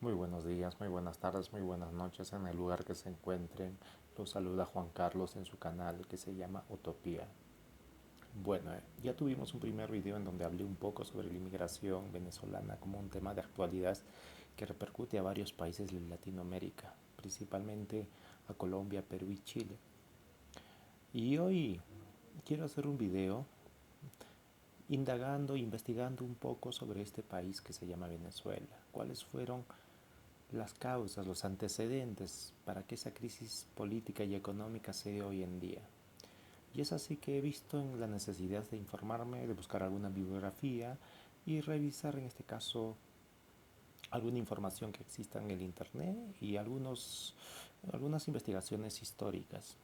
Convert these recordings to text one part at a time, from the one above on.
Muy buenos días, muy buenas tardes, muy buenas noches en el lugar que se encuentren. Los saluda Juan Carlos en su canal que se llama Utopía. Bueno, ya tuvimos un primer video en donde hablé un poco sobre la inmigración venezolana como un tema de actualidad que repercute a varios países de Latinoamérica, principalmente a Colombia, Perú y Chile. Y hoy quiero hacer un video indagando, investigando un poco sobre este país que se llama Venezuela. ¿Cuáles fueron las causas, los antecedentes para que esa crisis política y económica se dé hoy en día? Y es así que he visto en la necesidad de informarme, de buscar alguna bibliografía y revisar en este caso alguna información que exista en el internet y algunas investigaciones históricas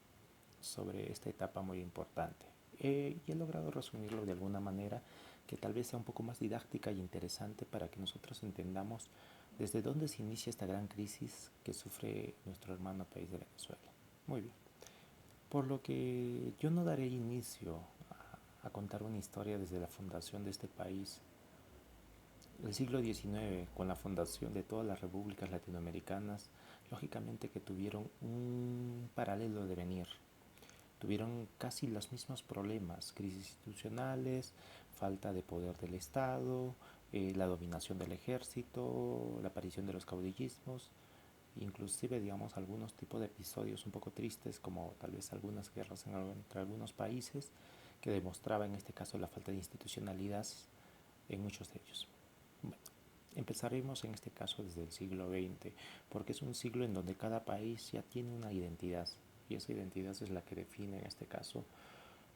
sobre esta etapa muy importante. Y he logrado resumirlo de alguna manera que tal vez sea un poco más didáctica y interesante para que nosotros entendamos desde dónde se inicia esta gran crisis que sufre nuestro hermano país de Venezuela. Muy bien. Por lo que yo no daré inicio a contar una historia desde la fundación de este país. El siglo XIX, con la fundación de todas las repúblicas latinoamericanas, lógicamente que tuvieron un paralelo devenir. Tuvieron casi los mismos problemas: crisis institucionales, falta de poder del Estado, la dominación del ejército, la aparición de los caudillismos, inclusive digamos algunos tipos de episodios un poco tristes como tal vez algunas guerras entre algunos países que demostraban en este caso la falta de institucionalidad en muchos de ellos. Bueno, empezaremos en este caso desde el siglo XX, porque es un siglo en donde cada país ya tiene una identidad, y esa identidad es la que define en este caso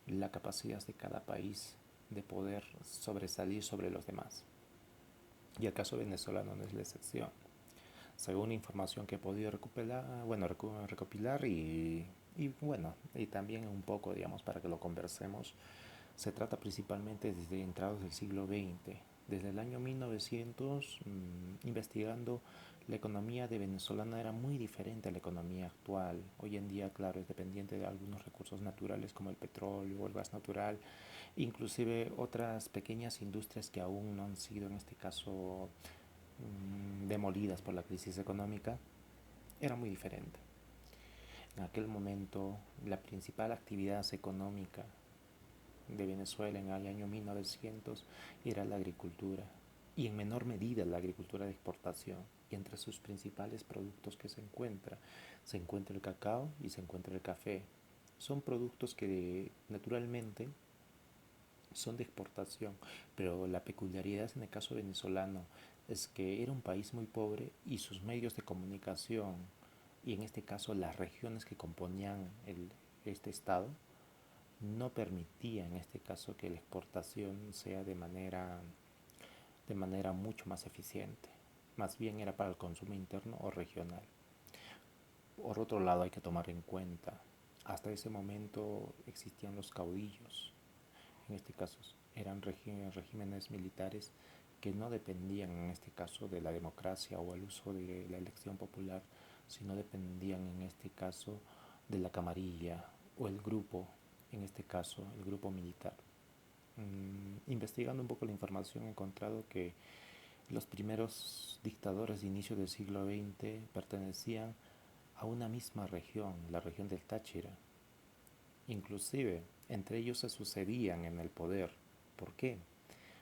la capacidad de cada país de poder sobresalir sobre los demás. Y el caso venezolano no es la excepción. Según información que he podido recopilar y también un poco, digamos, para que lo conversemos, se trata principalmente desde entrados del siglo XX, desde el año 1900, investigando la economía de venezolana era muy diferente a la economía actual. Hoy en día, claro, es dependiente de algunos recursos naturales como el petróleo o el gas natural, inclusive otras pequeñas industrias que aún no han sido en este caso demolidas por la crisis económica, era muy diferente. En aquel momento, la principal actividad económica de Venezuela en el año 1900 era la agricultura, y en menor medida la agricultura de exportación. Y entre sus principales productos que se encuentra el cacao y se encuentra el café. Son productos que naturalmente son de exportación, pero la peculiaridad en el caso venezolano es que era un país muy pobre y sus medios de comunicación, y en este caso las regiones que componían este estado, no permitían en este caso que la exportación sea de manera mucho más eficiente. Más bien era para el consumo interno o regional. Por otro lado, hay que tomar en cuenta, hasta ese momento existían los caudillos. En este caso eran regímenes militares que no dependían en este caso de la democracia o el uso de la elección popular, sino dependían en este caso de la camarilla o el grupo, en este caso el grupo militar. Investigando un poco la información he encontrado que los primeros dictadores de inicio del siglo XX pertenecían a una misma región, la región del Táchira. Inclusive entre ellos se sucedían en el poder. ¿Por qué?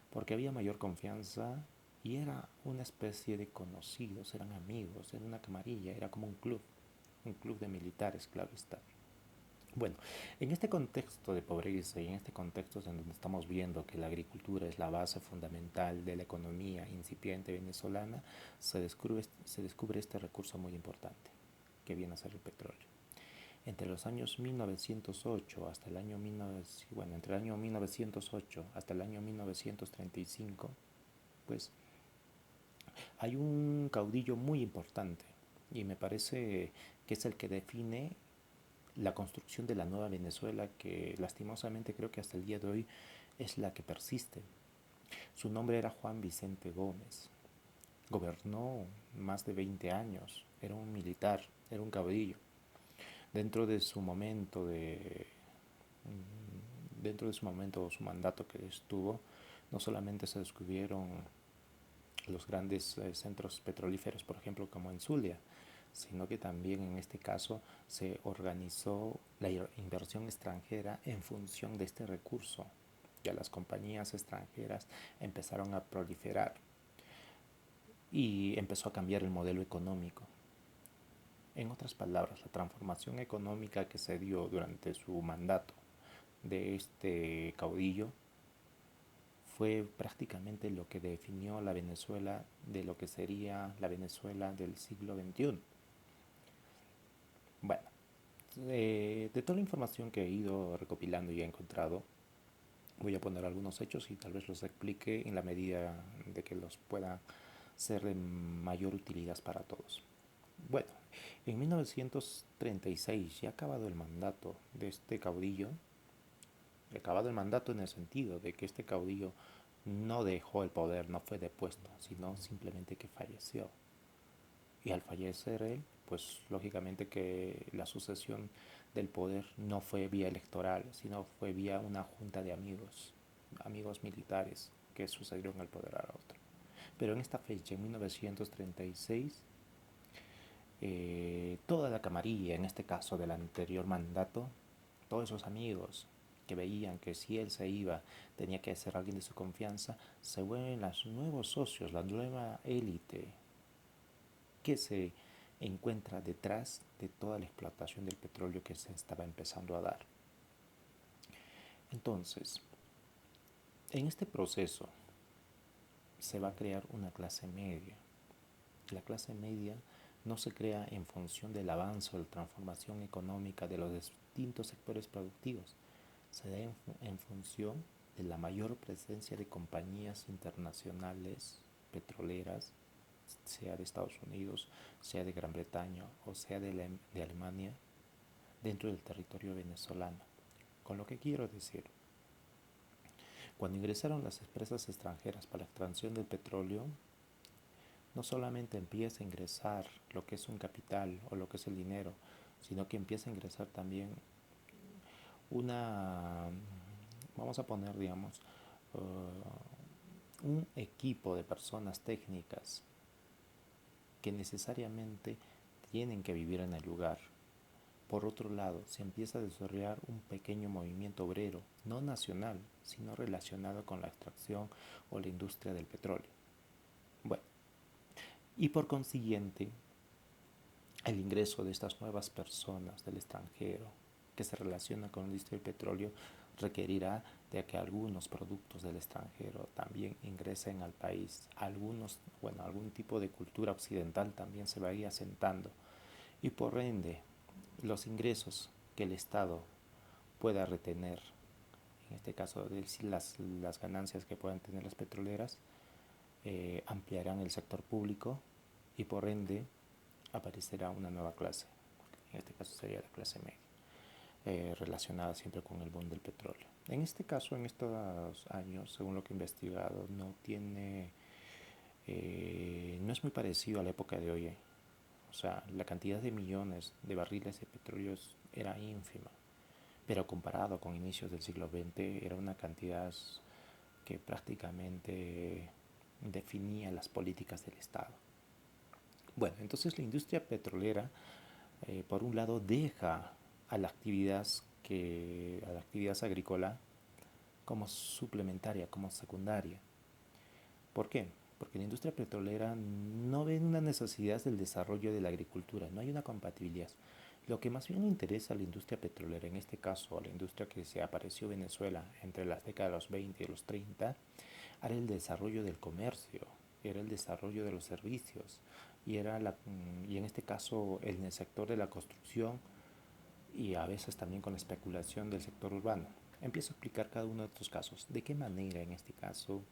Porque había mayor confianza y era una especie de conocidos, eran amigos, era una camarilla, era como un club de militares, claro está. Bueno, en este contexto de pobreza y en este contexto en donde estamos viendo que la agricultura es la base fundamental de la economía incipiente venezolana, se descubre este recurso muy importante, que viene a ser el petróleo. Entre los años 1908 hasta el año 19, bueno, entre el año 1908 hasta el año 1935, pues hay un caudillo muy importante y me parece que es el que define la construcción de la nueva Venezuela, que lastimosamente creo que hasta el día de hoy es la que persiste. Su nombre era Juan Vicente Gómez. Gobernó más de 20 años, era un militar, era un caudillo. Dentro de su momento dentro de su mandato que estuvo, no solamente se descubrieron los grandes centros petrolíferos, por ejemplo, como en Zulia, sino que también en este caso se organizó la inversión extranjera en función de este recurso. Ya las compañías extranjeras empezaron a proliferar y empezó a cambiar el modelo económico. En otras palabras, la transformación económica que se dio durante su mandato de este caudillo fue prácticamente lo que definió la Venezuela de lo que sería la Venezuela del siglo XXI. Bueno, de toda la información que he ido recopilando y he encontrado, voy a poner algunos hechos y tal vez los explique en la medida de que los pueda ser de mayor utilidad para todos. Bueno, en 1936, ya acabado el mandato de este caudillo, acabado el mandato en el sentido de que este caudillo no dejó el poder, no fue depuesto, sino simplemente que falleció. Y al fallecer él, pues lógicamente que la sucesión del poder no fue vía electoral, sino fue vía una junta de amigos, amigos militares que sucedieron el poder a otro. Pero en esta fecha, en 1936, toda la camarilla, en este caso del anterior mandato, todos esos amigos que veían que si él se iba tenía que ser alguien de su confianza, se vuelven los nuevos socios, la nueva élite que se encuentra detrás de toda la explotación del petróleo que se estaba empezando a dar. Entonces, en este proceso se va a crear una clase media. La clase media no se crea en función del avance o la transformación económica de los distintos sectores productivos, se da en función de la mayor presencia de compañías internacionales petroleras, sea de Estados Unidos, sea de Gran Bretaña o sea de Alemania, dentro del territorio venezolano. Con lo que quiero decir, cuando ingresaron las empresas extranjeras para la extracción del petróleo, no solamente empieza a ingresar lo que es un capital o lo que es el dinero, sino que empieza a ingresar también una, vamos a poner, digamos, un equipo de personas técnicas que necesariamente tienen que vivir en el lugar. Por otro lado, se empieza a desarrollar un pequeño movimiento obrero, no nacional, sino relacionado con la extracción o la industria del petróleo. Bueno, y por consiguiente, el ingreso de estas nuevas personas del extranjero que se relacionan con la industria del petróleo requerirá de que algunos productos del extranjero también ingresen al país. Algún tipo de cultura occidental también se va a ir asentando. Y por ende, los ingresos que el Estado pueda retener, en este caso las ganancias que puedan tener las petroleras, ampliarán el sector público y por ende aparecerá una nueva clase, en este caso sería la clase media, relacionada siempre con el boom del petróleo. En este caso, en estos años, según lo que he investigado, no es muy parecido a la época de hoy. O sea, la cantidad de millones de barriles de petróleo era ínfima, pero comparado con inicios del siglo XX era una cantidad que prácticamente definía las políticas del Estado. Bueno, entonces la industria petrolera, por un lado, deja a a la actividad agrícola como suplementaria, como secundaria. ¿Por qué? Porque la industria petrolera no ve una necesidad del desarrollo de la agricultura, no hay una compatibilidad. Lo que más bien le interesa a la industria petrolera, en este caso a la industria que se apareció en Venezuela entre las décadas de los 20 y los 30, era el desarrollo del comercio, era el desarrollo de los servicios y en este caso en el sector de la construcción y a veces también con la especulación del sector urbano. Empiezo a explicar cada uno de estos casos. ¿De qué manera en este caso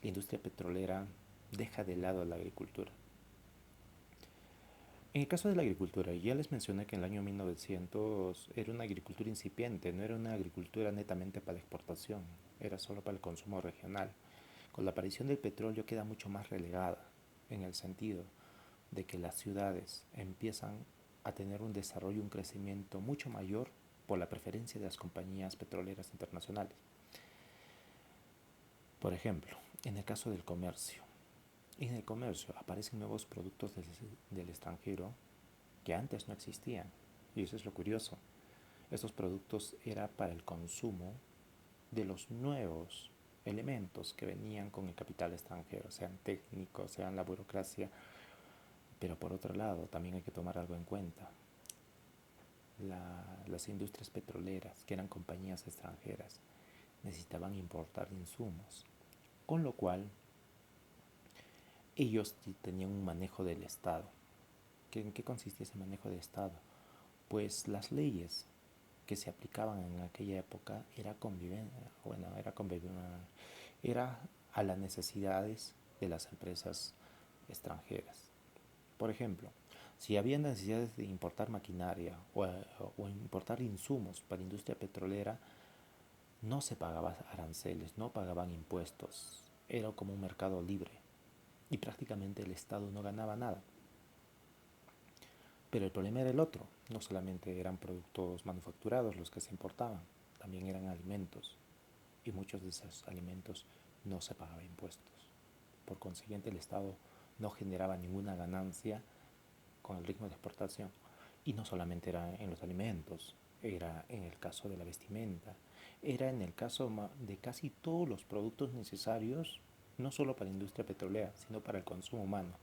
la industria petrolera deja de lado la agricultura? En el caso de la agricultura, ya les mencioné que en el año 1900 era una agricultura incipiente, no era una agricultura netamente para la exportación, era solo para el consumo regional. Con la aparición del petróleo queda mucho más relegada, en el sentido de que las ciudades empiezan a tener un desarrollo, un crecimiento mucho mayor por la preferencia de las compañías petroleras internacionales. Por ejemplo, en el caso del comercio, En el comercio aparecen nuevos productos del extranjero que antes no existían. Y eso es lo curioso. Estos productos eran para el consumo de los nuevos elementos que venían con el capital extranjero, sean técnicos, sean la burocracia. Pero por otro lado, también hay que tomar algo en cuenta. Las industrias petroleras, que eran compañías extranjeras, necesitaban importar insumos, con lo cual ellos tenían un manejo del Estado. ¿En qué consistía ese manejo del Estado? Pues las leyes que se aplicaban en aquella época era a las necesidades de las empresas extranjeras. Por ejemplo, si había necesidades de importar maquinaria o importar insumos para la industria petrolera, no se pagaban aranceles, no pagaban impuestos. Era como un mercado libre y prácticamente el Estado no ganaba nada. Pero el problema era el otro. No solamente eran productos manufacturados los que se importaban, también eran alimentos. Y muchos de esos alimentos no se pagaban impuestos. Por consiguiente, el Estado no generaba ninguna ganancia con el ritmo de exportación. Y no solamente era en los alimentos, era en el caso de la vestimenta, era en el caso de casi todos los productos necesarios, no solo para la industria petrolera, sino para el consumo humano.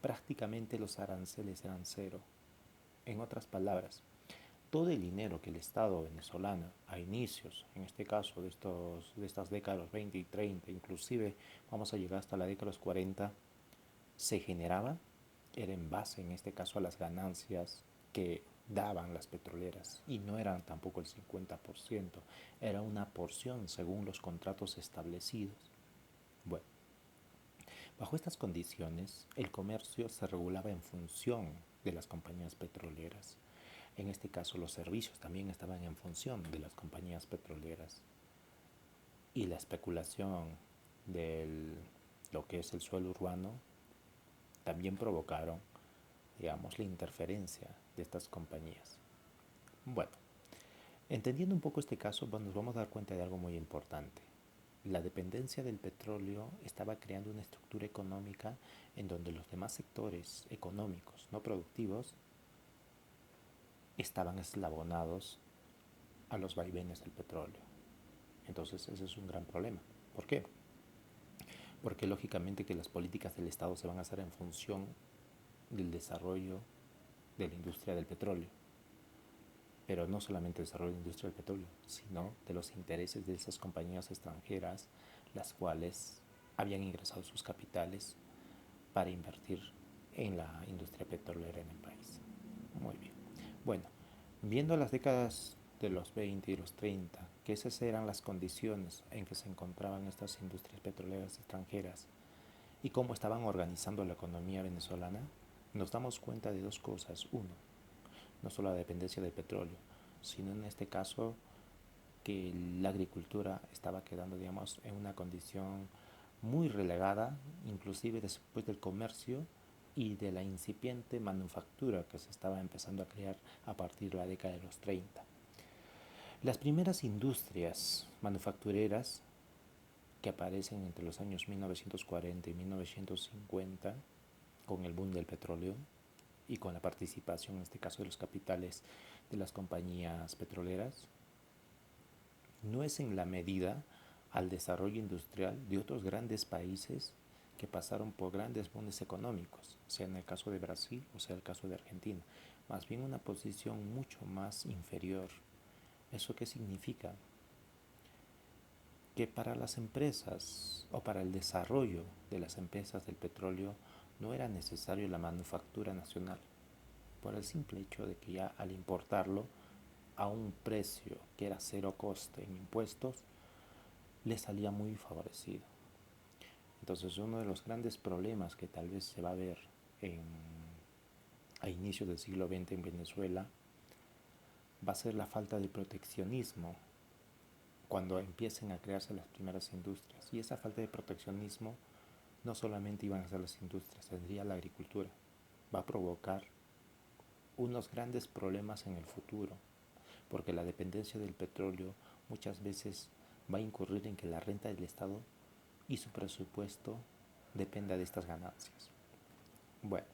Prácticamente los aranceles eran cero. En otras palabras, todo el dinero que el Estado venezolano a inicios, en este caso de estas décadas 20 y 30, inclusive vamos a llegar hasta la década de los 40, se generaba, era en base en este caso a las ganancias que daban las petroleras y no eran tampoco el 50%, era una porción según los contratos establecidos. Bueno, bajo estas condiciones, el comercio se regulaba en función de las compañías petroleras. En este caso, los servicios también estaban en función de las compañías petroleras. Y la especulación de lo que es el suelo urbano también provocaron, digamos, la interferencia de estas compañías. Bueno, entendiendo un poco este caso, nos vamos a dar cuenta de algo muy importante. La dependencia del petróleo estaba creando una estructura económica en donde los demás sectores económicos no productivos estaban eslabonados a los vaivenes del petróleo. Entonces ese es un gran problema. ¿Por qué? Porque lógicamente que las políticas del Estado se van a hacer en función del desarrollo de la industria del petróleo. Pero no solamente el desarrollo de la industria del petróleo, sino de los intereses de esas compañías extranjeras, las cuales habían ingresado sus capitales para invertir en la industria petrolera en el país. Muy bien. Bueno, viendo las décadas de los 20 y los 30, que esas eran las condiciones en que se encontraban estas industrias petroleras extranjeras y cómo estaban organizando la economía venezolana, nos damos cuenta de dos cosas. Uno, no solo la dependencia del petróleo, sino en este caso que la agricultura estaba quedando, digamos, en una condición muy relegada, inclusive después del comercio y de la incipiente manufactura que se estaba empezando a crear a partir de la década de los 30. Las primeras industrias manufactureras que aparecen entre los años 1940 y 1950, con el boom del petróleo y con la participación, en este caso, de los capitales de las compañías petroleras, no es en la medida al desarrollo industrial de otros grandes países que pasaron por grandes booms económicos, sea en el caso de Brasil o sea el caso de Argentina, más bien una posición mucho más inferior. ¿Eso qué significa? Que para las empresas o para el desarrollo de las empresas del petróleo no era necesario la manufactura nacional, por el simple hecho de que ya al importarlo a un precio que era cero coste en impuestos, le salía muy favorecido. Entonces uno de los grandes problemas que tal vez se va a ver a inicios del siglo XX en Venezuela va a ser la falta de proteccionismo cuando empiecen a crearse las primeras industrias. Y esa falta de proteccionismo no solamente iban a ser las industrias, tendría la agricultura. Va a provocar unos grandes problemas en el futuro, porque la dependencia del petróleo muchas veces va a incurrir en que la renta del Estado y su presupuesto dependa de estas ganancias. Bueno,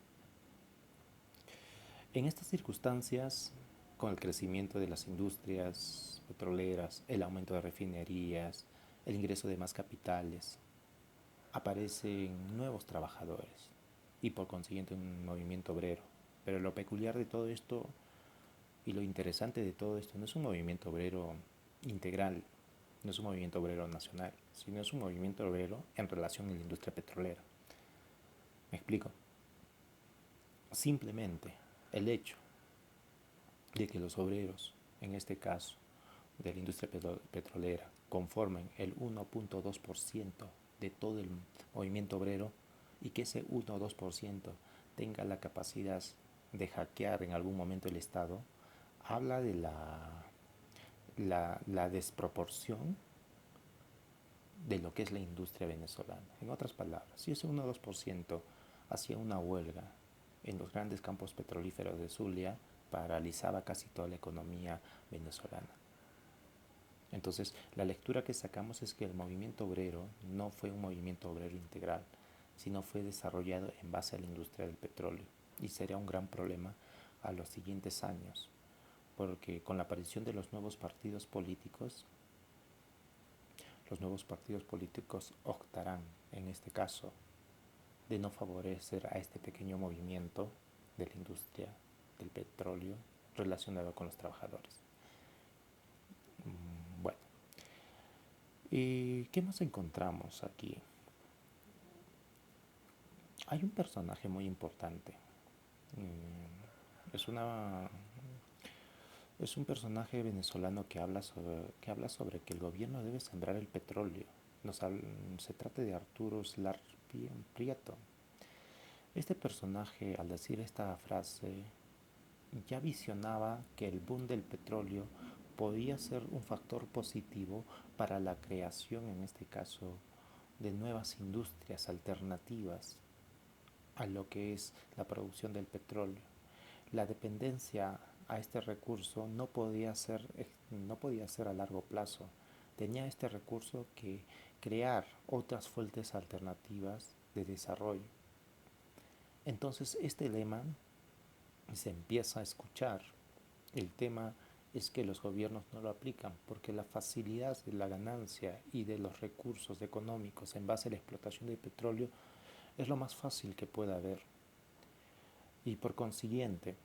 en estas circunstancias, con el crecimiento de las industrias petroleras, el aumento de refinerías, el ingreso de más capitales, aparecen nuevos trabajadores y por consiguiente un movimiento obrero. Pero lo peculiar de todo esto y lo interesante de todo esto no es un movimiento obrero integral, no es un movimiento obrero nacional, sino es un movimiento obrero en relación a la industria petrolera. ¿Me explico? Simplemente el hecho de que los obreros, en este caso de la industria petrolera, conformen el 1.2% de todo el movimiento obrero y que ese 1 o 2% tenga la capacidad de hackear en algún momento el Estado, habla de la desproporción de lo que es la industria venezolana. En otras palabras, si ese 1 o 2% hacía una huelga en los grandes campos petrolíferos de Zulia, paralizaba casi toda la economía venezolana. Entonces, la lectura que sacamos es que el movimiento obrero no fue un movimiento obrero integral, sino fue desarrollado en base a la industria del petróleo. Y sería un gran problema a los siguientes años, porque con la aparición de los nuevos partidos políticos optarán, en este caso, de no favorecer a este pequeño movimiento de la industria del petróleo relacionado con los trabajadores. Bueno, ¿y qué más encontramos aquí? Hay un personaje muy importante. Es una es un personaje venezolano que habla sobre que el gobierno debe sembrar el petróleo. Se trata de Arturo Slar Prieto. Este personaje, al decir esta frase, ya visionaba que el boom del petróleo podía ser un factor positivo para la creación, en este caso, de nuevas industrias alternativas a lo que es la producción del petróleo. La dependencia a este recurso no podía ser a largo plazo. Tenía este recurso que crear otras fuentes alternativas de desarrollo. Entonces este lema se empieza a escuchar. El tema es que los gobiernos no lo aplican porque la facilidad de la ganancia y de los recursos económicos en base a la explotación del petróleo es lo más fácil que pueda haber. Y por consiguiente,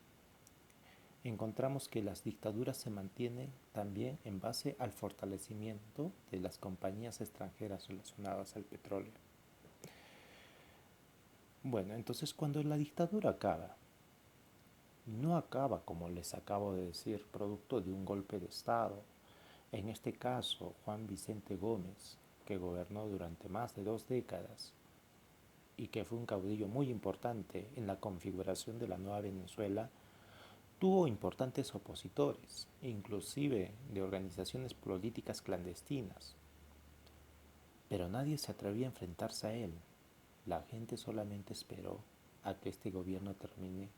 encontramos que las dictaduras se mantienen también en base al fortalecimiento de las compañías extranjeras relacionadas al petróleo. Bueno, entonces cuando la dictadura acaba, no acaba, como les acabo de decir, producto de un golpe de Estado. En este caso, Juan Vicente Gómez, que gobernó durante más de 2 décadas y que fue un caudillo muy importante en la configuración de la nueva Venezuela, tuvo importantes opositores, inclusive de organizaciones políticas clandestinas, pero nadie se atrevía a enfrentarse a él. La gente solamente esperó a que este gobierno termine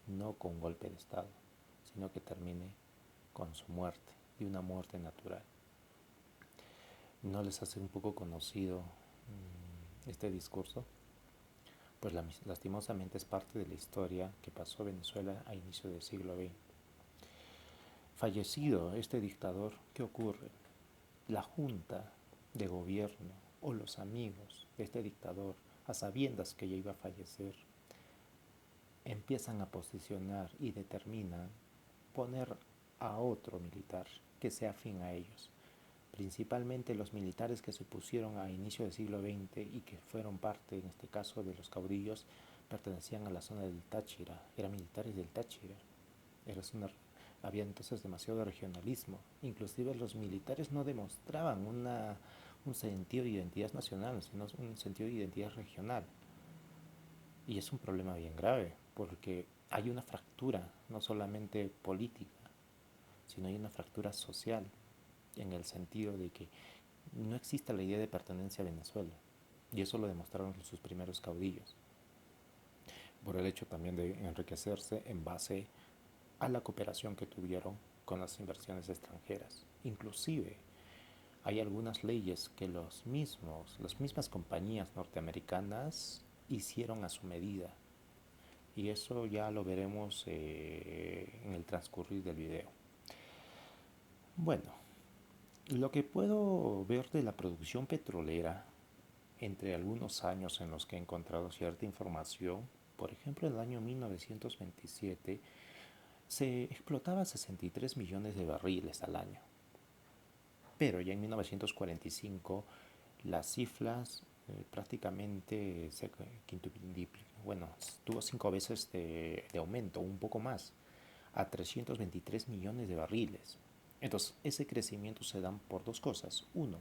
no con un golpe de Estado, sino que termine con su muerte y una muerte natural. ¿No les hace un poco conocido este discurso? Pues lastimosamente es parte de la historia que pasó Venezuela a inicio del siglo XX. Fallecido este dictador, ¿qué ocurre? La junta de gobierno o los amigos de este dictador, a sabiendas que ya iba a fallecer, empiezan a posicionar y determinan poner a otro militar que sea afín a ellos. Principalmente los militares que se pusieron a inicio del siglo XX y que fueron parte, en este caso, de los caudillos, pertenecían a la zona del Táchira, eran militares del Táchira. Había entonces demasiado regionalismo. Inclusive los militares no demostraban un sentido de identidad nacional, sino un sentido de identidad regional. Y es un problema bien grave, porque hay una fractura, no solamente política, sino hay una fractura social, en el sentido de que no existe la idea de pertenencia a Venezuela. Y eso lo demostraron sus primeros caudillos, por el hecho también de enriquecerse en base a la cooperación que tuvieron con las inversiones extranjeras. Inclusive hay algunas leyes que las mismas compañías norteamericanas hicieron a su medida. Y eso ya lo veremos en el transcurrir del video. Bueno, lo que puedo ver de la producción petrolera entre algunos años en los que he encontrado cierta información, por ejemplo, en el año 1927 se explotaba 63 millones de barriles al año. Pero ya en 1945 las cifras prácticamente se quintuplicó. Bueno, tuvo 5 veces de aumento, un poco más, a 323 millones de barriles. Entonces, ese crecimiento se da por dos cosas. Uno,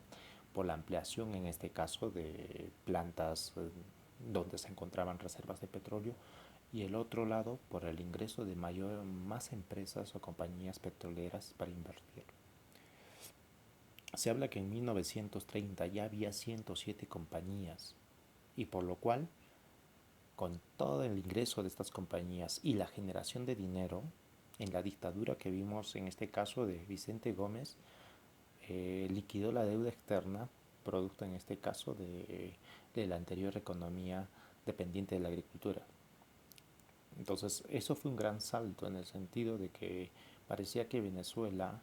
por la ampliación en este caso de plantas donde se encontraban reservas de petróleo, y el otro lado por el ingreso de más empresas o compañías petroleras para invertir. Se habla que en 1930 ya había 107 compañías, y por lo cual, con todo el ingreso de estas compañías y la generación de dinero, en la dictadura que vimos en este caso de Vicente Gómez, liquidó la deuda externa, producto en este caso de la anterior economía dependiente de la agricultura. Entonces, eso fue un gran salto en el sentido de que parecía que Venezuela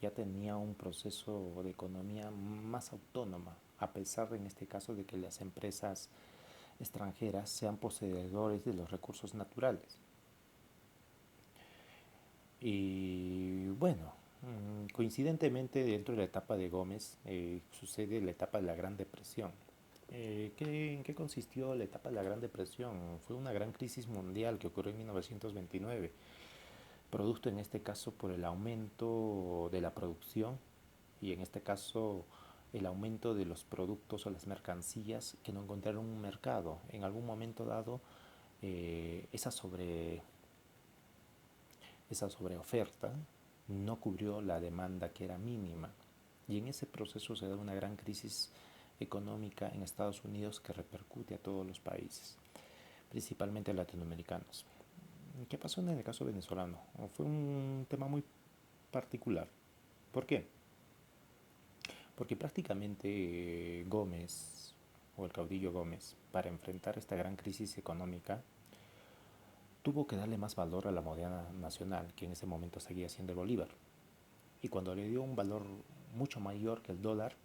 ya tenía un proceso de economía más autónoma, a pesar de, en este caso, de que las empresas extranjeras sean poseedores de los recursos naturales. Y bueno, coincidentemente dentro de la etapa de Gómez sucede la etapa de la Gran Depresión. ¿En qué consistió la etapa de la Gran Depresión? Fue una gran crisis mundial que ocurrió en 1929, producto en este caso por el aumento de la producción y en este caso el aumento de los productos o las mercancías que no encontraron un mercado. En algún momento dado, eh, esa, sobre, esa sobreoferta no cubrió la demanda que era mínima. Y en ese proceso se da una gran crisis económica en Estados Unidos que repercute a todos los países, principalmente latinoamericanos. ¿Qué pasó en el caso venezolano? Fue un tema muy particular. ¿Por qué? Porque prácticamente Gómez, o el caudillo Gómez, para enfrentar esta gran crisis económica, tuvo que darle más valor a la moneda nacional, que en ese momento seguía siendo el bolívar. Y cuando le dio un valor mucho mayor que el dólar,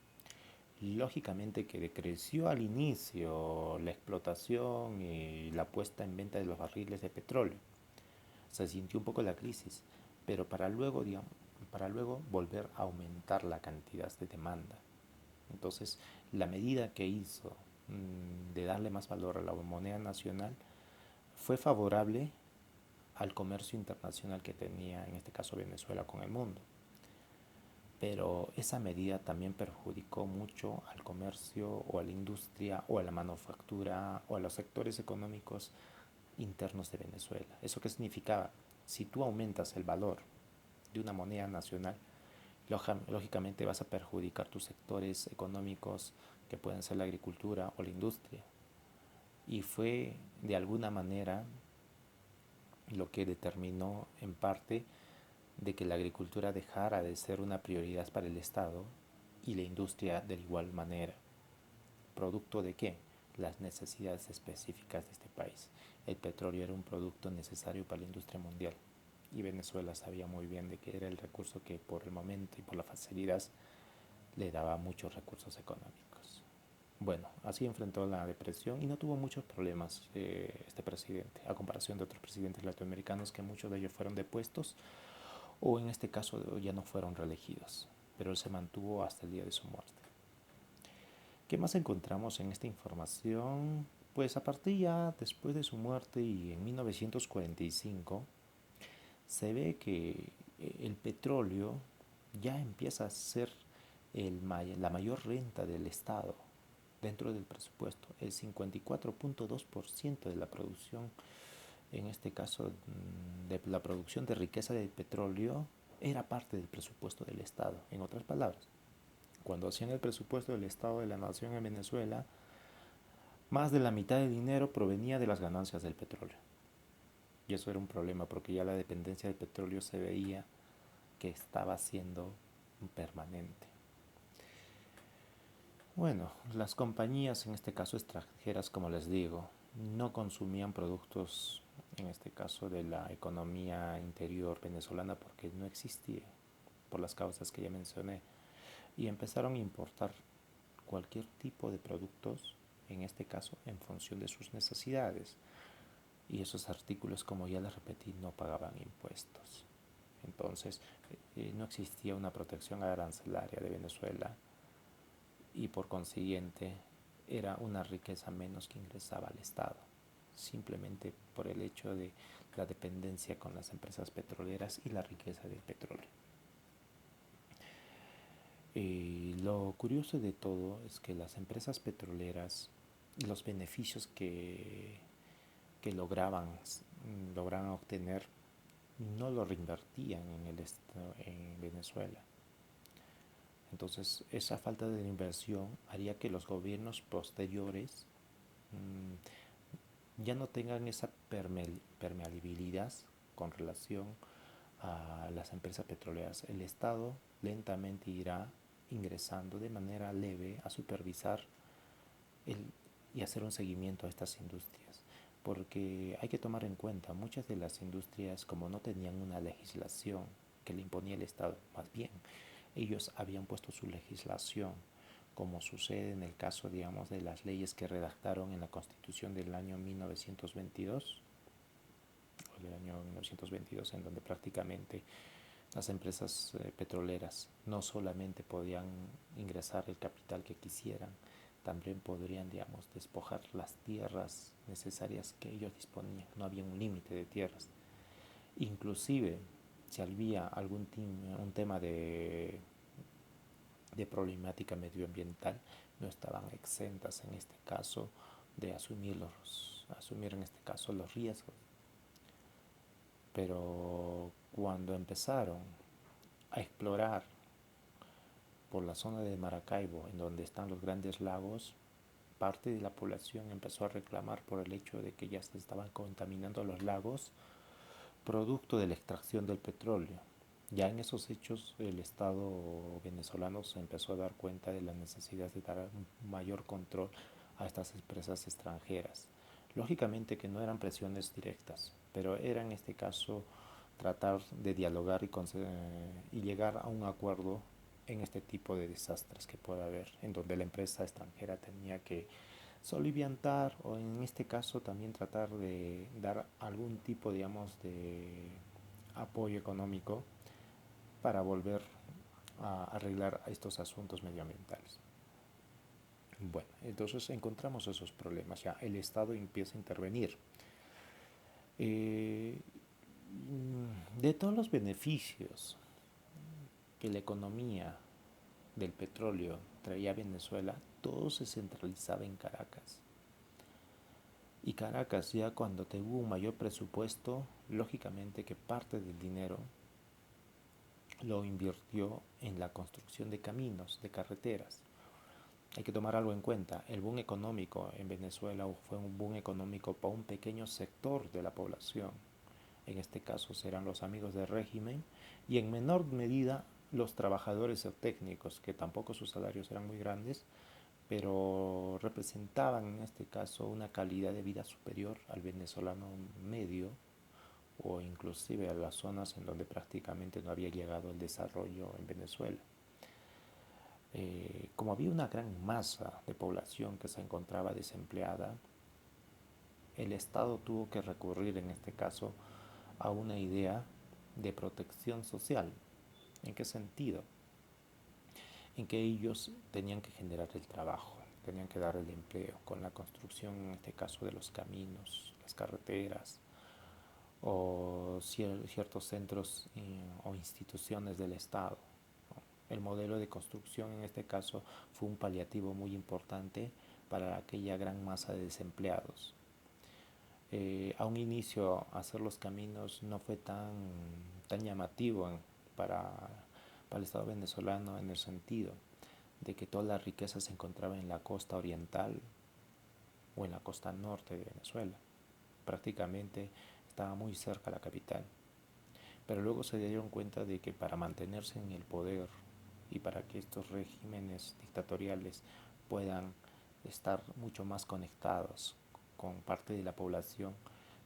lógicamente que decreció al inicio la explotación y la puesta en venta de los barriles de petróleo. Se sintió un poco la crisis, pero para luego volver a aumentar la cantidad de demanda. Entonces, la medida que hizo de darle más valor a la moneda nacional fue favorable al comercio internacional que tenía, en este caso Venezuela, con el mundo. Pero esa medida también perjudicó mucho al comercio o a la industria o a la manufactura o a los sectores económicos internos de Venezuela. ¿Eso qué significaba? Si tú aumentas el valor de una moneda nacional, lógicamente vas a perjudicar tus sectores económicos que pueden ser la agricultura o la industria. Y fue de alguna manera lo que determinó en parte de que la agricultura dejara de ser una prioridad para el Estado y la industria de igual manera. ¿Producto de qué? Las necesidades específicas de este país. El petróleo era un producto necesario para la industria mundial y Venezuela sabía muy bien de que era el recurso que por el momento y por la facilidad le daba muchos recursos económicos. Bueno, así enfrentó la depresión y no tuvo muchos problemas este presidente, a comparación de otros presidentes latinoamericanos que muchos de ellos fueron depuestos o en este caso ya no fueron reelegidos, pero él se mantuvo hasta el día de su muerte. ¿Qué más encontramos en esta información? Pues a partir ya después de su muerte y en 1945 se ve que el petróleo ya empieza a ser la mayor renta del Estado dentro del presupuesto. El 54.2% de la producción, en este caso de la producción de riqueza de petróleo, era parte del presupuesto del Estado. En otras palabras, cuando hacían el presupuesto del Estado de la Nación en Venezuela, más de la mitad del dinero provenía de las ganancias del petróleo. Y eso era un problema porque ya la dependencia del petróleo se veía que estaba siendo permanente. Bueno, las compañías, en este caso extranjeras, como les digo, no consumían productos, en este caso de la economía interior venezolana, porque no existía, por las causas que ya mencioné, y empezaron a importar cualquier tipo de productos, en este caso en función de sus necesidades. Y esos artículos, como ya les repetí, no pagaban impuestos. Entonces, no existía una protección arancelaria de Venezuela y por consiguiente era una riqueza menos que ingresaba al Estado, simplemente por el hecho de la dependencia con las empresas petroleras y la riqueza del petróleo. Lo curioso de todo es que las empresas petroleras, los beneficios que lograban obtener, no lo reinvertían en Venezuela. Entonces, esa falta de inversión haría que los gobiernos posteriores ya no tengan esa permeabilidad con relación a las empresas petroleras. El Estado lentamente irá ingresando de manera leve a supervisar el, y hacer un seguimiento a estas industrias. Porque hay que tomar en cuenta, muchas de las industrias, como no tenían una legislación que le imponía el Estado, más bien, ellos habían puesto su legislación, como sucede en el caso, digamos, de las leyes que redactaron en la Constitución del año 1922, o del año 1922, en donde prácticamente las empresas petroleras no solamente podían ingresar el capital que quisieran, también podrían, digamos, despojar las tierras necesarias que ellos disponían. No había un límite de tierras. Inclusive, si había un tema de problemática medioambiental, no estaban exentas en este caso de asumir en este caso los riesgos. Pero cuando empezaron a explorar por la zona de Maracaibo, en donde están los grandes lagos, parte de la población empezó a reclamar por el hecho de que ya se estaban contaminando los lagos, producto de la extracción del petróleo. Ya en esos hechos el Estado venezolano se empezó a dar cuenta de la necesidad de dar un mayor control a estas empresas extranjeras. Lógicamente que no eran presiones directas, pero era en este caso tratar de dialogar y llegar a un acuerdo en este tipo de desastres que pueda haber, en donde la empresa extranjera tenía que soliviantar o en este caso también tratar de dar algún tipo, digamos, de apoyo económico para volver a arreglar estos asuntos medioambientales. Bueno, entonces encontramos esos problemas, ya el Estado empieza a intervenir. Eh, de todos los beneficios que la economía del petróleo traía a Venezuela, todo se centralizaba en Caracas. Y Caracas, ya cuando tuvo un mayor presupuesto, lógicamente que parte del dinero lo invirtió en la construcción de caminos, de carreteras. Hay que tomar algo en cuenta, el boom económico en Venezuela fue un boom económico para un pequeño sector de la población. En este caso serán los amigos del régimen y en menor medida los trabajadores o técnicos, que tampoco sus salarios eran muy grandes, pero representaban en este caso una calidad de vida superior al venezolano medio o inclusive a las zonas en donde prácticamente no había llegado el desarrollo en Venezuela. Como había una gran masa de población que se encontraba desempleada, el Estado tuvo que recurrir en este caso a una idea de protección social. ¿En qué sentido? En que ellos tenían que generar el trabajo, tenían que dar el empleo con la construcción, en este caso, de los caminos, las carreteras o ciertos centros o instituciones del Estado. El modelo de construcción en este caso fue un paliativo muy importante para aquella gran masa de desempleados. A un inicio hacer los caminos no fue tan llamativo para, para el Estado venezolano en el sentido de que toda la riqueza se encontraba en la costa oriental o en la costa norte de Venezuela. Prácticamente estaba muy cerca la capital. Pero luego se dieron cuenta de que para mantenerse en el poder y para que estos regímenes dictatoriales puedan estar mucho más conectados con parte de la población,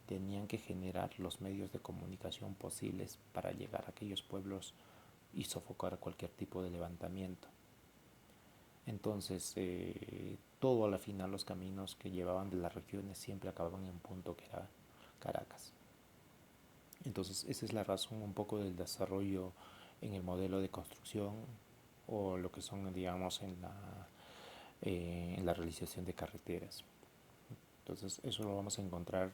tenían que generar los medios de comunicación posibles para llegar a aquellos pueblos y sofocar cualquier tipo de levantamiento. Entonces, todo a la final, los caminos que llevaban de las regiones siempre acababan en un punto que era Caracas. Entonces, esa es la razón un poco del desarrollo en el modelo de construcción o lo que son, digamos, en la realización de carreteras. Entonces, eso lo vamos a encontrar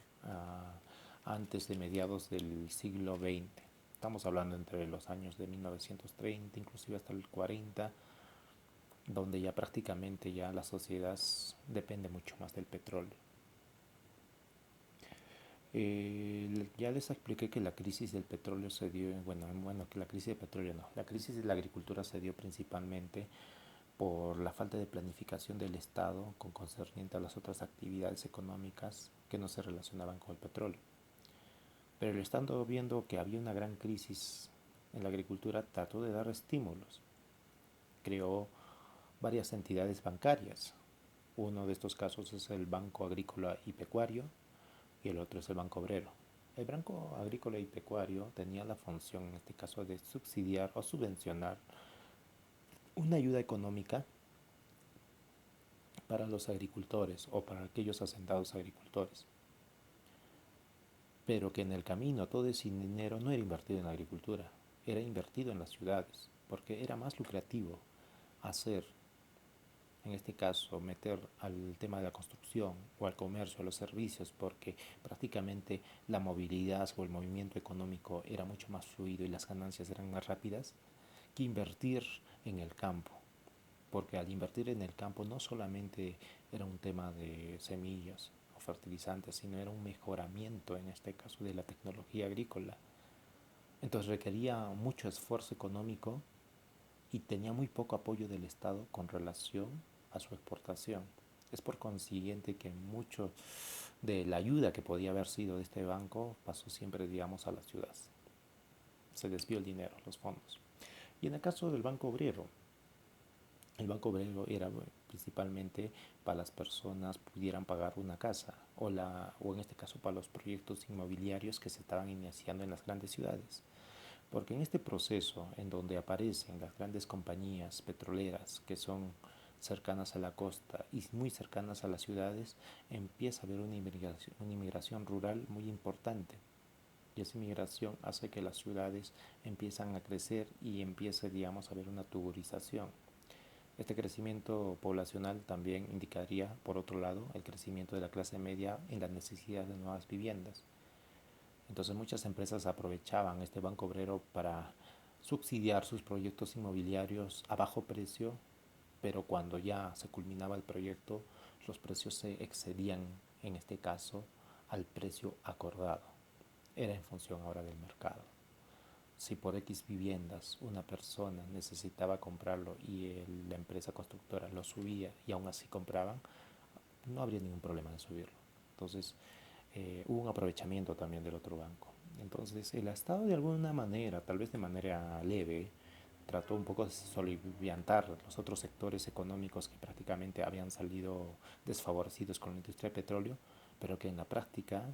antes de mediados del siglo XX. Estamos hablando entre los años de 1930, inclusive hasta el 40, donde ya prácticamente ya la sociedad depende mucho más del petróleo. Ya les expliqué que la crisis del petróleo se dio, bueno, que la crisis del petróleo no, la crisis de la agricultura se dio principalmente por la falta de planificación del Estado con concerniente a las otras actividades económicas que no se relacionaban con el petróleo. Pero estando viendo que había una gran crisis en la agricultura, trató de dar estímulos. Creó varias entidades bancarias. Uno de estos casos es el Banco Agrícola y Pecuario y el otro es el Banco Obrero. El Banco Agrícola y Pecuario tenía la función, en este caso, de subsidiar o subvencionar una ayuda económica para los agricultores o para aquellos asentados agricultores. Pero que en el camino todo ese dinero no era invertido en la agricultura, era invertido en las ciudades, porque era más lucrativo hacer, en este caso, meter al tema de la construcción o al comercio, a los servicios, porque prácticamente la movilidad o el movimiento económico era mucho más fluido y las ganancias eran más rápidas, que invertir en el campo. Porque al invertir en el campo no solamente era un tema de semillas o fertilizantes, sino era un mejoramiento, en este caso, de la tecnología agrícola. Entonces requería mucho esfuerzo económico y tenía muy poco apoyo del Estado con relación a su exportación. Es por consiguiente que mucho de la ayuda que podía haber sido de este banco pasó siempre, digamos, a las ciudades. Se desvió el dinero, los fondos. Y en el caso del Banco Obrero, el Banco Obrero era principalmente para las personas pudieran pagar una casa o en este caso para los proyectos inmobiliarios que se estaban iniciando en las grandes ciudades. Porque en este proceso en donde aparecen las grandes compañías petroleras que son cercanas a la costa y muy cercanas a las ciudades, empieza a haber una inmigración rural muy importante. Y esa inmigración hace que las ciudades empiezan a crecer y empiece, digamos, a haber una tuburización. Este crecimiento poblacional también indicaría, por otro lado, el crecimiento de la clase media en la necesidad de nuevas viviendas. Entonces muchas empresas aprovechaban este Banco Obrero para subsidiar sus proyectos inmobiliarios a bajo precio, pero cuando ya se culminaba el proyecto, los precios se excedían, en este caso, al precio acordado. Era en función ahora del mercado. Si por X viviendas una persona necesitaba comprarlo y la empresa constructora lo subía y aún así compraban, no habría ningún problema en subirlo. Entonces, hubo un aprovechamiento también del otro banco. Entonces, el Estado de alguna manera, tal vez de manera leve, trató un poco de soliviantar los otros sectores económicos que prácticamente habían salido desfavorecidos con la industria del petróleo, pero que en la práctica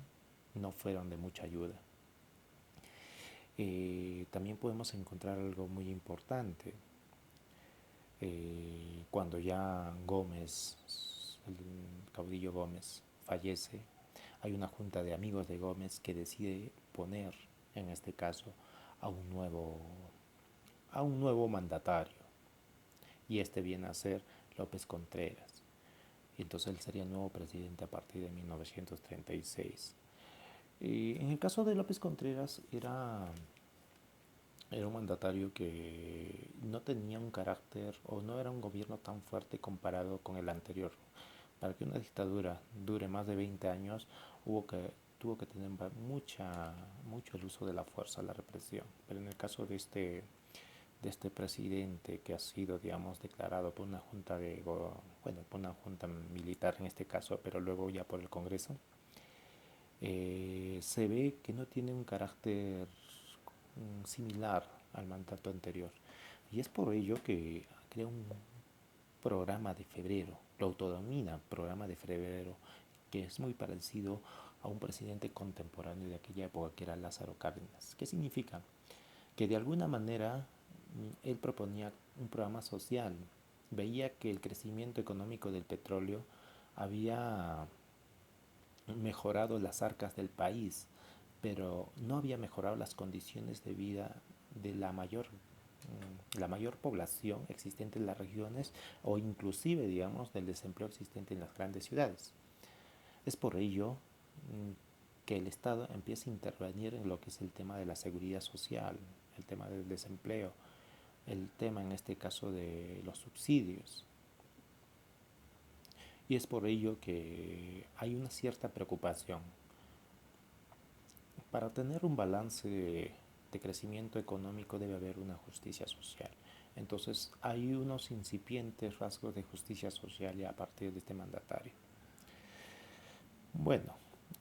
no fueron de mucha ayuda. También podemos encontrar algo muy importante. Cuando ya Gómez, el caudillo Gómez, fallece, hay una junta de amigos de Gómez que decide poner, en este caso, a a un nuevo mandatario. Y este viene a ser López Contreras. Y entonces él sería el nuevo presidente a partir de 1936. Y en el caso de López Contreras era un mandatario que no tenía un carácter o no era un gobierno tan fuerte comparado con el anterior. Para que una dictadura dure más de 20 años tuvo que tener mucho el uso de la fuerza, la represión. Pero en el caso de este presidente que ha sido, digamos, declarado por una junta por una junta militar en este caso, pero luego ya por el Congreso, se ve que no tiene un carácter similar al mandato anterior. Y es por ello que crea un programa de febrero, lo autodenomina programa de febrero, que es muy parecido a un presidente contemporáneo de aquella época que era Lázaro Cárdenas. ¿Qué significa? Que de alguna manera él proponía un programa social, veía que el crecimiento económico del petróleo había mejorado las arcas del país, pero no había mejorado las condiciones de vida de la mayor población existente en las regiones o inclusive, digamos, del desempleo existente en las grandes ciudades. Es por ello que el Estado empieza a intervenir en lo que es el tema de la seguridad social, el tema del desempleo, el tema en este caso de los subsidios. Y es por ello que hay una cierta preocupación. Para tener un balance de crecimiento económico debe haber una justicia social. Entonces hay unos incipientes rasgos de justicia social ya a partir de este mandatario. Bueno,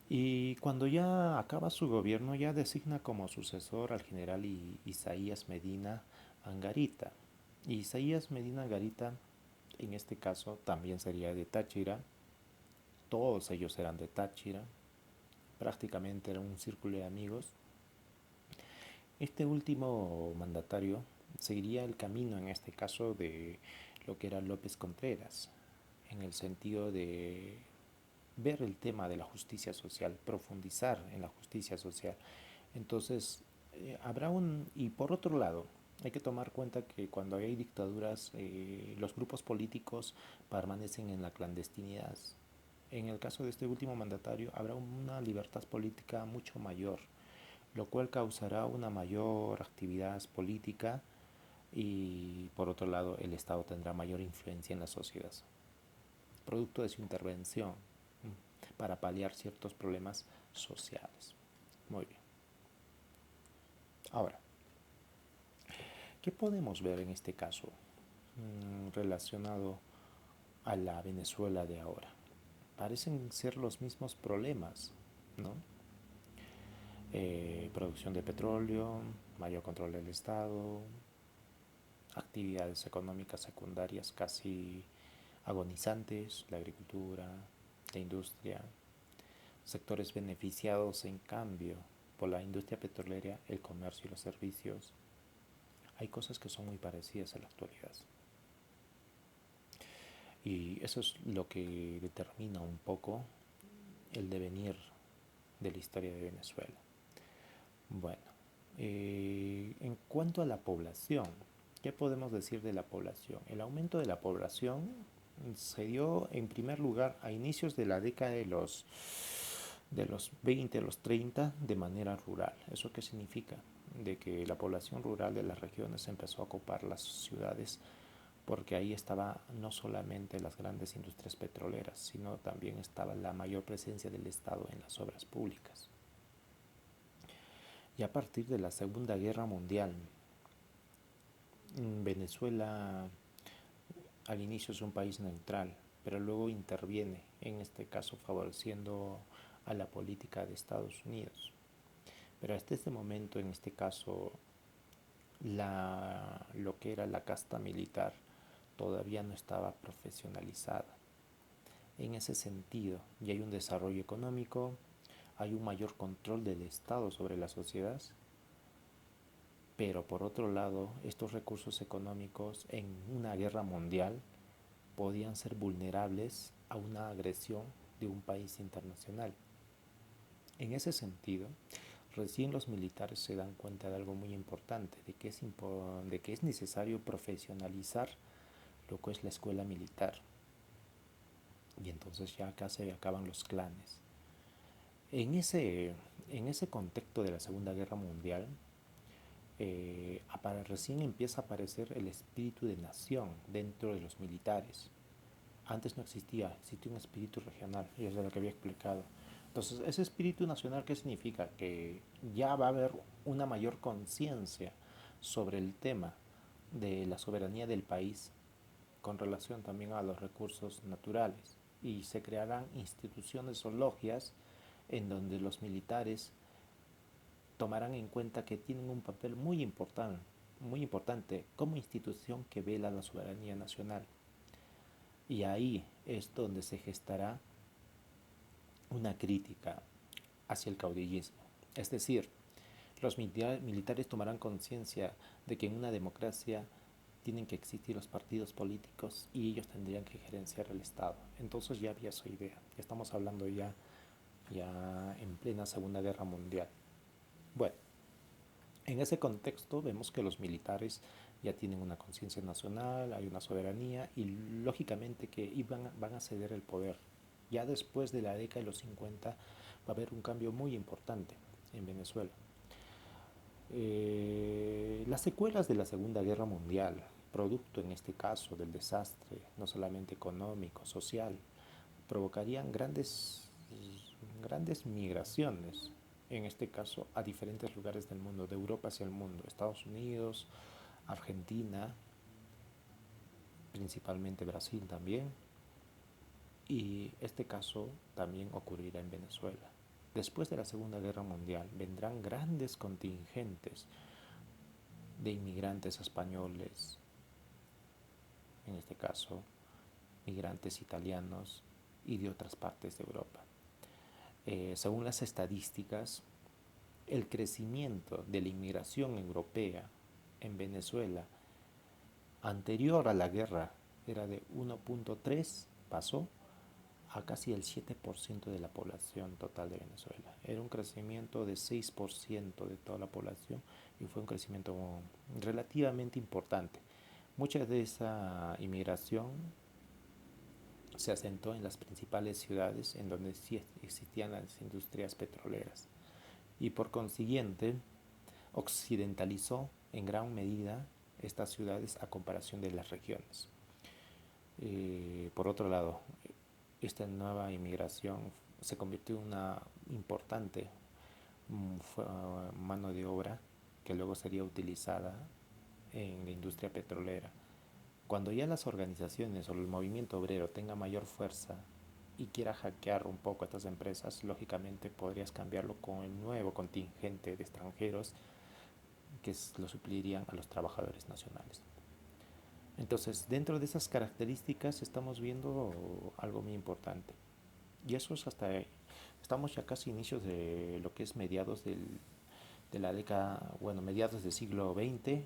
y cuando ya acaba su gobierno ya designa como sucesor al general Isaías Medina Angarita. Y Isaías Medina Angarita en este caso también sería de Táchira, todos ellos eran de Táchira, prácticamente era un círculo de amigos. Este último mandatario seguiría el camino en este caso de lo que era López Contreras, en el sentido de ver el tema de la justicia social, profundizar en la justicia social. Entonces, y por otro lado, hay que tomar cuenta que cuando hay dictaduras, los grupos políticos permanecen en la clandestinidad. En el caso de este último mandatario, habrá una libertad política mucho mayor, lo cual causará una mayor actividad política y por otro lado el Estado tendrá mayor influencia en la sociedad, producto de su intervención para paliar ciertos problemas sociales. Muy bien. Ahora, ¿qué podemos ver en este caso relacionado a la Venezuela de ahora? Parecen ser los mismos problemas, ¿no? Producción de petróleo, mayor control del Estado, actividades económicas secundarias casi agonizantes, la agricultura, la industria, sectores beneficiados en cambio por la industria petrolera, el comercio y los servicios. Hay cosas que son muy parecidas a la actualidad. Y eso es lo que determina un poco el devenir de la historia de Venezuela. Bueno, en cuanto a la población, ¿qué podemos decir de la población? El aumento de la población se dio en primer lugar a inicios de la década de los 20, los 30, de manera rural. ¿Eso qué significa? De que la población rural de las regiones empezó a ocupar las ciudades porque ahí estaba no solamente las grandes industrias petroleras, sino también estaba la mayor presencia del Estado en las obras públicas. Y a partir de la Segunda Guerra Mundial, Venezuela al inicio es un país neutral, pero luego interviene, en este caso favoreciendo a la política de Estados Unidos. Pero hasta este momento, en este caso, lo que era la casta militar todavía no estaba profesionalizada. En ese sentido, ya hay un desarrollo económico, hay un mayor control del Estado sobre la sociedad, pero por otro lado, estos recursos económicos en una guerra mundial podían ser vulnerables a una agresión de un país internacional. En ese sentido, recién los militares se dan cuenta de algo muy importante, de que es necesario profesionalizar lo que es la escuela militar. Y entonces ya acá se acaban los clanes. En ese contexto de la Segunda Guerra Mundial, recién empieza a aparecer el espíritu de nación dentro de los militares. Antes no existía un espíritu regional, y es de lo que había explicado. Entonces, ese espíritu nacional, ¿qué significa? Que ya va a haber una mayor conciencia sobre el tema de la soberanía del país con relación también a los recursos naturales. Y se crearán instituciones o logias en donde los militares tomarán en cuenta que tienen un papel muy importante como institución que vela la soberanía nacional. Y ahí es donde se gestará una crítica hacia el caudillismo. Es decir, los militares tomarán conciencia de que en una democracia tienen que existir los partidos políticos y ellos tendrían que gerenciar el Estado. Entonces ya había su idea. Estamos hablando ya en plena Segunda Guerra Mundial. Bueno, en ese contexto vemos que los militares ya tienen una conciencia nacional, hay una soberanía y lógicamente que van a ceder el poder. Ya después de la década de los 50 va a haber un cambio muy importante en Venezuela. Las secuelas de la Segunda Guerra Mundial, producto en este caso del desastre, no solamente económico, social, provocarían grandes migraciones, en este caso a diferentes lugares del mundo, de Europa hacia el mundo, Estados Unidos, Argentina, principalmente Brasil también, y este caso también ocurrirá en Venezuela. Después de la Segunda Guerra Mundial vendrán grandes contingentes de inmigrantes españoles, en este caso migrantes italianos y de otras partes de Europa. Según las estadísticas, el crecimiento de la inmigración europea en Venezuela anterior a la guerra era de 1.3, pasó a casi el 7% de la población total de Venezuela. Era un crecimiento de 6% de toda la población y fue un crecimiento relativamente importante. Mucha de esa inmigración se asentó en las principales ciudades en donde sí existían las industrias petroleras y por consiguiente occidentalizó en gran medida estas ciudades a comparación de las regiones. Por otro lado, esta nueva inmigración se convirtió en una importante mano de obra que luego sería utilizada en la industria petrolera. Cuando ya las organizaciones o el movimiento obrero tenga mayor fuerza y quiera hackear un poco a estas empresas, lógicamente podrías cambiarlo con el nuevo contingente de extranjeros que lo suplirían a los trabajadores nacionales. Entonces, dentro de esas características estamos viendo algo muy importante. Y eso es hasta ahí. Estamos ya casi inicios de lo que es de la década, bueno, mediados del siglo XX,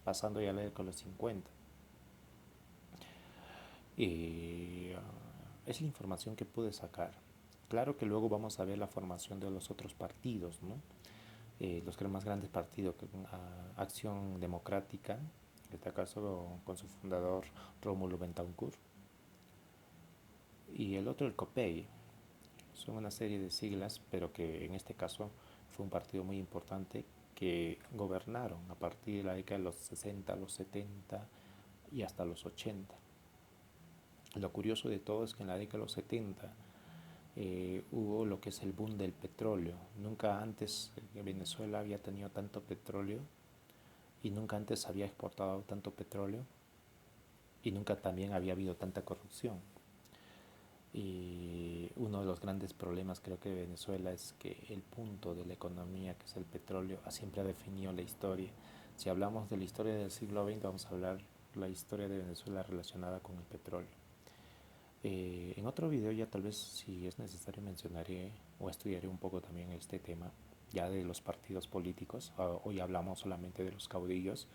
pasando ya a la década de los 50. Es la información que pude sacar. Claro que luego vamos a ver la formación de los otros partidos, ¿no? Los más grandes partidos, Acción Democrática, en este caso con su fundador Rómulo Bentancur, y el otro el COPEI. Son una serie de siglas, pero que en este caso fue un partido muy importante que gobernaron a partir de la década de los 60, los 70 y hasta los 80. Lo curioso de todo es que en la década de los 70 hubo lo que es el boom del petróleo. Nunca antes Venezuela había tenido tanto petróleo y nunca antes había exportado tanto petróleo y nunca también había habido tanta corrupción. Y uno de los grandes problemas creo que de Venezuela es que el punto de la economía, que es el petróleo, siempre ha definido la historia. Si hablamos de la historia del siglo XX, vamos a hablar la historia de Venezuela relacionada con el petróleo. En otro video ya tal vez si es necesario mencionaré o estudiaré un poco también este tema ya de los partidos políticos. Hoy hablamos solamente de los caudillos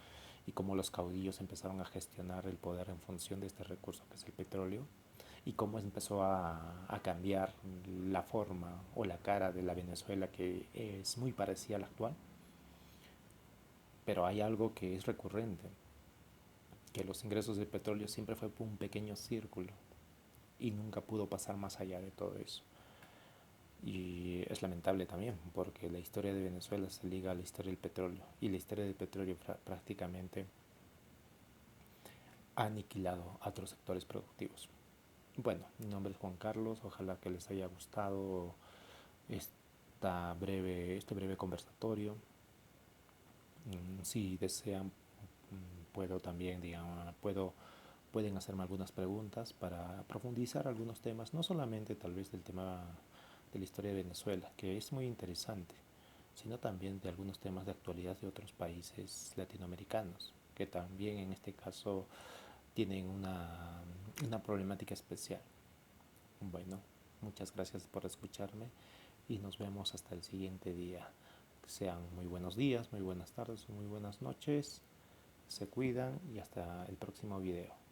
y cómo los caudillos empezaron a gestionar el poder en función de este recurso que es el petróleo y cómo empezó a cambiar la forma o la cara de la Venezuela que es muy parecida a la actual. Pero hay algo que es recurrente, que los ingresos de petróleo siempre fue un pequeño círculo y nunca pudo pasar más allá de todo eso. Y es lamentable también porque la historia de Venezuela se liga a la historia del petróleo y la historia del petróleo prácticamente ha aniquilado a otros sectores productivos. Bueno, mi nombre es Juan Carlos, ojalá que les haya gustado este breve conversatorio. Si desean, puedo también, digamos, pueden hacerme algunas preguntas para profundizar algunos temas, no solamente tal vez del tema de la historia de Venezuela, que es muy interesante, sino también de algunos temas de actualidad de otros países latinoamericanos, que también en este caso tienen una problemática especial. Bueno, muchas gracias por escucharme y nos vemos hasta el siguiente día. Sean muy buenos días, muy buenas tardes, muy buenas noches. Se cuidan y hasta el próximo video.